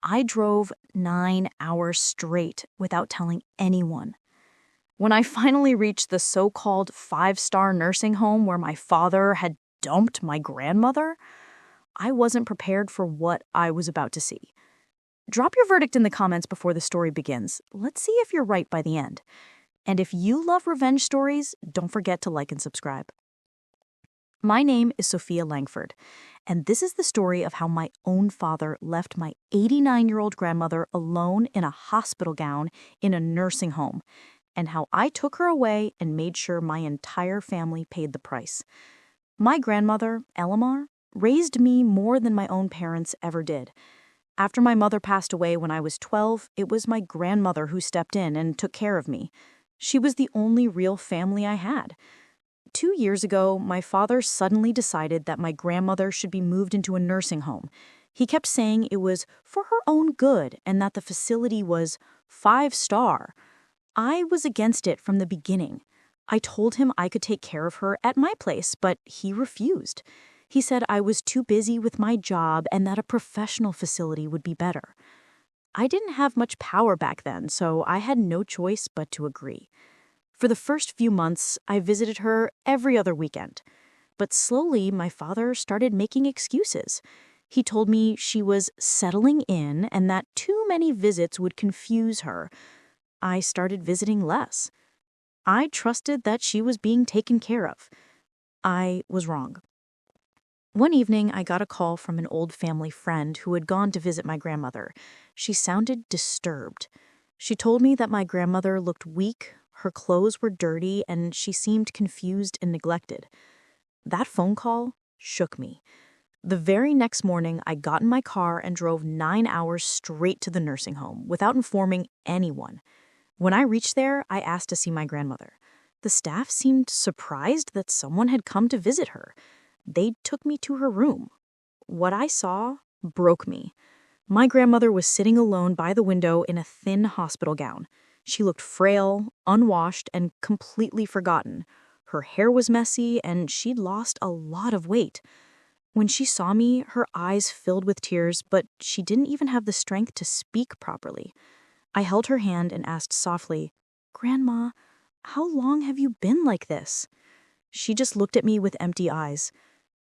I drove 9 hours straight without telling anyone. When I finally reached the so-called 5-star nursing home where my father had dumped my grandmother, I wasn't prepared for what I was about to see. Drop your verdict in the comments before the story begins. Let's see if you're right by the end. And if you love revenge stories, don't forget to like and subscribe. My name is Sophia Langford, and this is the story of how my own father left my 89-year-old grandmother alone in a hospital gown in a nursing home, and how I took her away and made sure my entire family paid the price. My grandmother, Elamar, raised me more than my own parents ever did. After my mother passed away when I was 12, it was my grandmother who stepped in and took care of me. She was the only real family I had. 2 years ago, my father suddenly decided that my grandmother should be moved into a nursing home. He kept saying it was for her own good and that the facility was 5-star. I was against it from the beginning. I told him I could take care of her at my place, but he refused. He said I was too busy with my job and that a professional facility would be better. I didn't have much power back then, so I had no choice but to agree. For the first few months, I visited her every other weekend. But slowly, my father started making excuses. He told me she was settling in and that too many visits would confuse her. I started visiting less. I trusted that she was being taken care of. I was wrong. One evening, I got a call from an old family friend who had gone to visit my grandmother. She sounded disturbed. She told me that my grandmother looked weak, her clothes were dirty, and she seemed confused and neglected. That phone call shook me. The very next morning, I got in my car and drove 9 hours straight to the nursing home without informing anyone. When I reached there, I asked to see my grandmother. The staff seemed surprised that someone had come to visit her. They took me to her room. What I saw broke me. My grandmother was sitting alone by the window in a thin hospital gown. She looked frail, unwashed, and completely forgotten. Her hair was messy, and she'd lost a lot of weight. When she saw me, her eyes filled with tears, but she didn't even have the strength to speak properly. I held her hand and asked softly, "Grandma, how long have you been like this?" She just looked at me with empty eyes.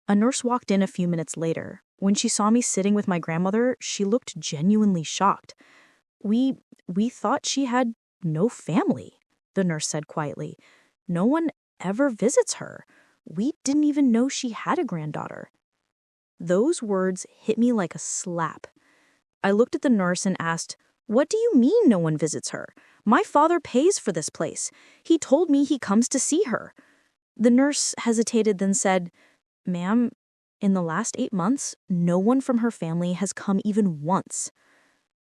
A nurse walked in a few minutes later. When she saw me sitting with my grandmother, she looked genuinely shocked. We thought she had no family," the nurse said quietly. "No one ever visits her. We didn't even know she had a granddaughter." Those words hit me like a slap. I looked at the nurse and asked, "What do you mean no one visits her? My father pays for this place. He told me he comes to see her." The nurse hesitated, then said, "Ma'am, in the last 8 months, no one from her family has come even once."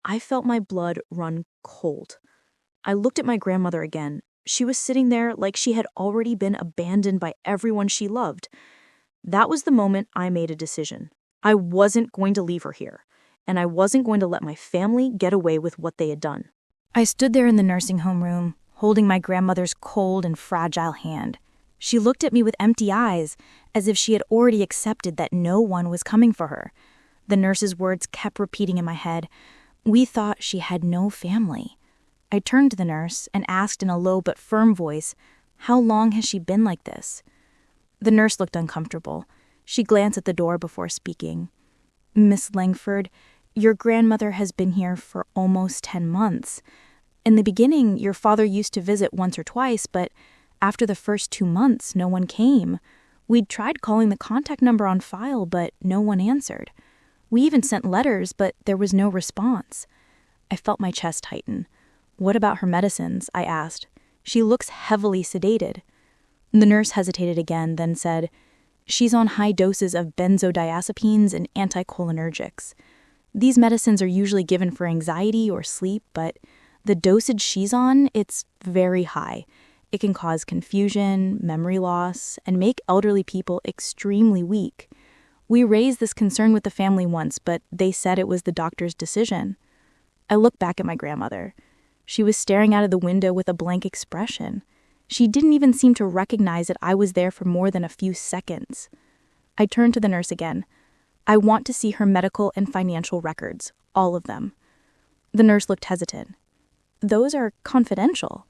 I felt my blood run cold. I looked at my grandmother again. She was sitting there like she had already been abandoned by everyone she loved. That was the moment I made a decision. I wasn't going to leave her here, and I wasn't going to let my family get away with what they had done. I stood there in the nursing home room, holding my grandmother's cold and fragile hand. She looked at me with empty eyes, as if she had already accepted that no one was coming for her. The nurse's words kept repeating in my head. We thought she had no family. I turned to the nurse and asked in a low but firm voice, "How long has she been like this?" The nurse looked uncomfortable. She glanced at the door before speaking. "Miss Langford, your grandmother has been here for almost 10 months. In the beginning, your father used to visit once or twice, but after the first 2 months, no one came. We'd tried calling the contact number on file, but no one answered. We even sent letters, but there was no response." I felt my chest tighten. "What about her medicines?" I asked. "She looks heavily sedated." The nurse hesitated again, then said, "She's on high doses of benzodiazepines and anticholinergics. These medicines are usually given for anxiety or sleep, but the dosage she's on, it's very high. It can cause confusion, memory loss, and make elderly people extremely weak. We raised this concern with the family once, but they said it was the doctor's decision." I looked back at my grandmother. She was staring out of the window with a blank expression. She didn't even seem to recognize that I was there for more than a few seconds. I turned to the nurse again. "I want to see her medical and financial records, all of them." The nurse looked hesitant. Those are confidential.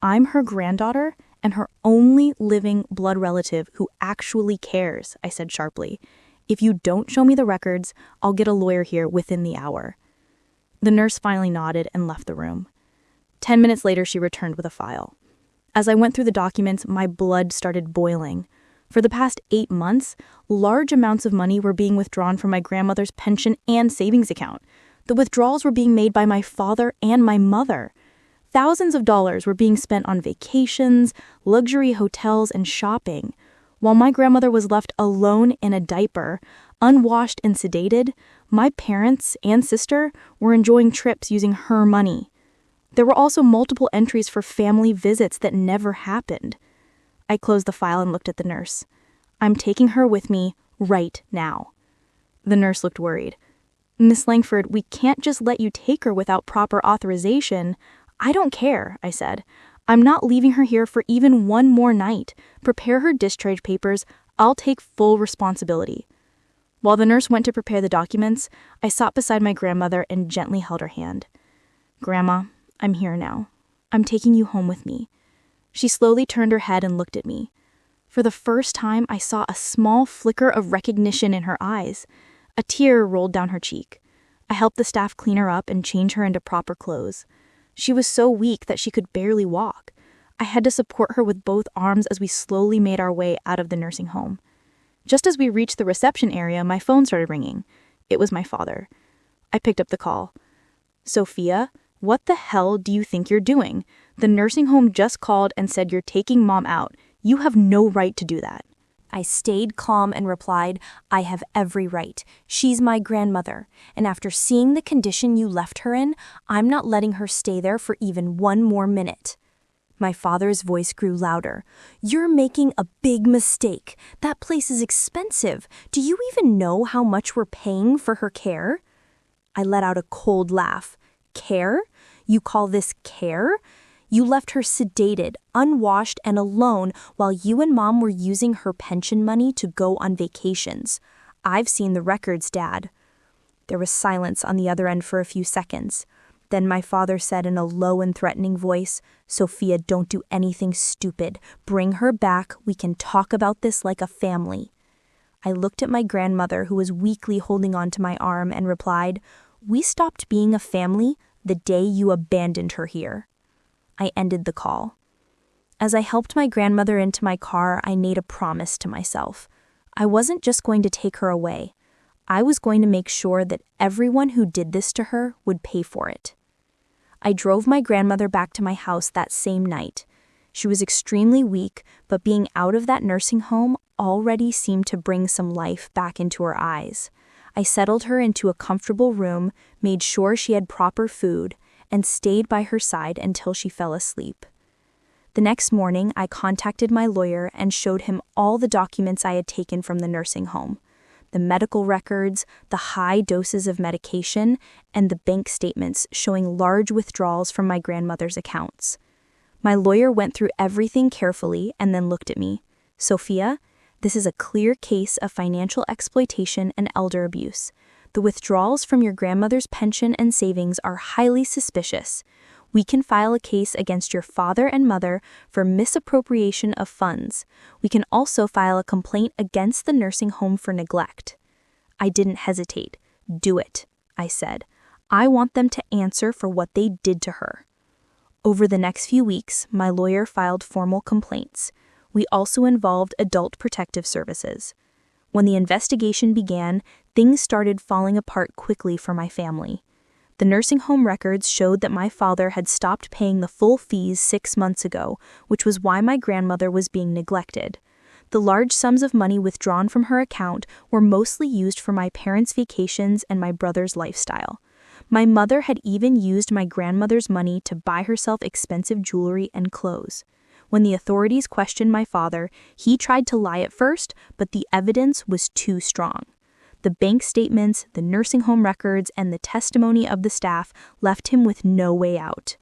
I'm her granddaughter and her only living blood relative who actually cares, I said sharply. If you don't show me the records, I'll get a lawyer here within the hour. The nurse finally nodded and left the room. 10 minutes later, she returned with a file. As I went through the documents, my blood started boiling. For the past 8 months, large amounts of money were being withdrawn from my grandmother's pension and savings account. The withdrawals were being made by my father and my mother. Thousands of dollars were being spent on vacations, luxury hotels, and shopping, while my grandmother was left alone in a diaper, unwashed and sedated. My parents and sister were enjoying trips using her money. There were also multiple entries for family visits that never happened. I closed the file and looked at the nurse. I'm taking her with me right now. The nurse looked worried. Miss Langford, we can't just let you take her without proper authorization. I don't care, I said. I'm not leaving her here for even one more night. Prepare her discharge papers. I'll take full responsibility. While the nurse went to prepare the documents, I sat beside my grandmother and gently held her hand. Grandma, I'm here now. I'm taking you home with me. She slowly turned her head and looked at me. For the first time, I saw a small flicker of recognition in her eyes. A tear rolled down her cheek. I helped the staff clean her up and change her into proper clothes. She was so weak that she could barely walk. I had to support her with both arms as we slowly made our way out of the nursing home. Just as we reached the reception area, my phone started ringing. It was my father. I picked up the call. Sophia, what the hell do you think you're doing? The nursing home just called and said you're taking Mom out. You have no right to do that. I stayed calm and replied, I have every right. She's my grandmother, and after seeing the condition you left her in, I'm not letting her stay there for even one more minute. My father's voice grew louder. You're making a big mistake. That place is expensive. Do you even know how much we're paying for her care? I let out a cold laugh. Care? You call this care? You left her sedated, unwashed, and alone while you and Mom were using her pension money to go on vacations. I've seen the records, Dad. There was silence on the other end for a few seconds. Then my father said in a low and threatening voice, Sophia, don't do anything stupid. Bring her back. We can talk about this like a family. I looked at my grandmother, who was weakly holding on to my arm, and replied, We stopped being a family the day you abandoned her here. I ended the call. As I helped my grandmother into my car, I made a promise to myself. I wasn't just going to take her away. I was going to make sure that everyone who did this to her would pay for it. I drove my grandmother back to my house that same night. She was extremely weak, but being out of that nursing home already seemed to bring some life back into her eyes. I settled her into a comfortable room, made sure she had proper food, and stayed by her side until she fell asleep. The next morning, I contacted my lawyer and showed him all the documents I had taken from the nursing home. The medical records, the high doses of medication, and the bank statements showing large withdrawals from my grandmother's accounts. My lawyer went through everything carefully and then looked at me. Sophia, this is a clear case of financial exploitation and elder abuse. The withdrawals from your grandmother's pension and savings are highly suspicious. We can file a case against your father and mother for misappropriation of funds. We can also file a complaint against the nursing home for neglect. I didn't hesitate. Do it, I said. I want them to answer for what they did to her. Over the next few weeks, my lawyer filed formal complaints. We also involved Adult Protective Services. When the investigation began, things started falling apart quickly for my family. The nursing home records showed that my father had stopped paying the full fees 6 months ago, which was why my grandmother was being neglected. The large sums of money withdrawn from her account were mostly used for my parents' vacations and my brother's lifestyle. My mother had even used my grandmother's money to buy herself expensive jewelry and clothes. When the authorities questioned my father, he tried to lie at first, but the evidence was too strong. The bank statements, the nursing home records, and the testimony of the staff left him with no way out.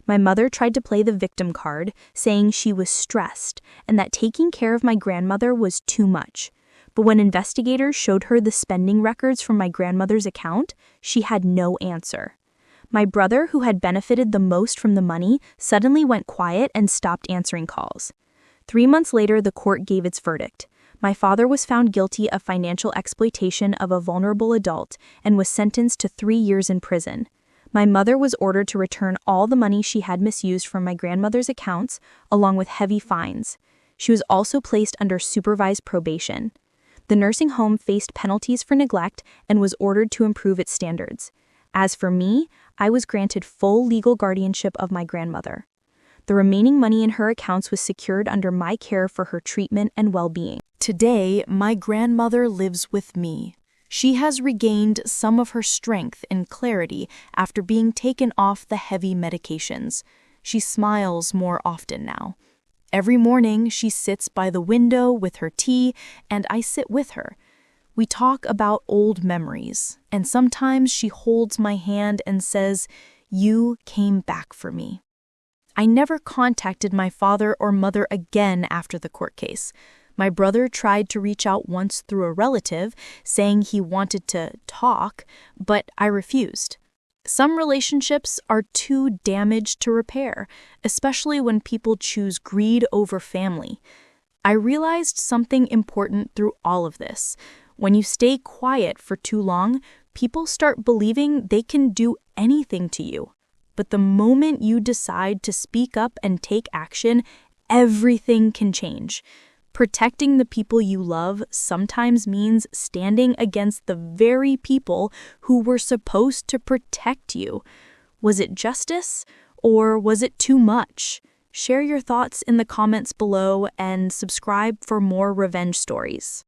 My mother tried to play the victim card, saying she was stressed and that taking care of my grandmother was too much. But when investigators showed her the spending records from my grandmother's account, she had no answer. My brother, who had benefited the most from the money, suddenly went quiet and stopped answering calls. 3 months later, the court gave its verdict. My father was found guilty of financial exploitation of a vulnerable adult and was sentenced to 3 years in prison. My mother was ordered to return all the money she had misused from my grandmother's accounts, along with heavy fines. She was also placed under supervised probation. The nursing home faced penalties for neglect and was ordered to improve its standards. As for me, I was granted full legal guardianship of my grandmother. The remaining money in her accounts was secured under my care for her treatment and well-being. Today, my grandmother lives with me. She has regained some of her strength and clarity after being taken off the heavy medications. She smiles more often now. Every morning, she sits by the window with her tea, and I sit with her. We talk about old memories, and sometimes she holds my hand and says, "You came back for me." I never contacted my father or mother again after the court case. My brother tried to reach out once through a relative, saying he wanted to talk, but I refused. Some relationships are too damaged to repair, especially when people choose greed over family. I realized something important through all of this. When you stay quiet for too long, people start believing they can do anything to you. But the moment you decide to speak up and take action, everything can change. Protecting the people you love sometimes means standing against the very people who were supposed to protect you. Was it justice, or was it too much? Share your thoughts in the comments below and subscribe for more revenge stories.